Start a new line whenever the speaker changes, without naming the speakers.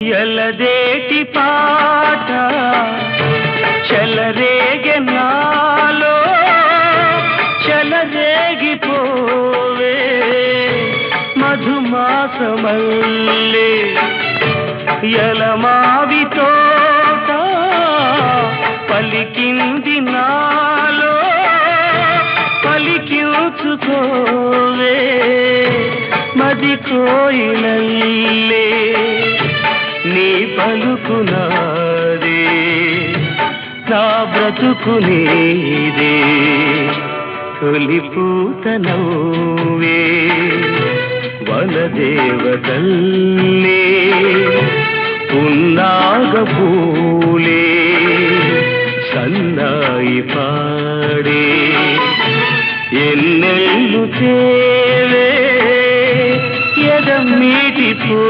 ఎలదేటి పాట చెలరేగె నాలో చెలరేగిపోవే మధుమాసమల్లే ఎలమావి తోట పలికింది నాలో పలికించుకోవే మది కోయిలల్లే నీ పలుకునాదే నా బ్రతుకు నీదే తొలిపూత నవ్వే వనదేవతల్లే పున్నాగ పూలే సన్నాయి పాడే ఎన్నెల్లు తేవే ఎదమ్మీటి పో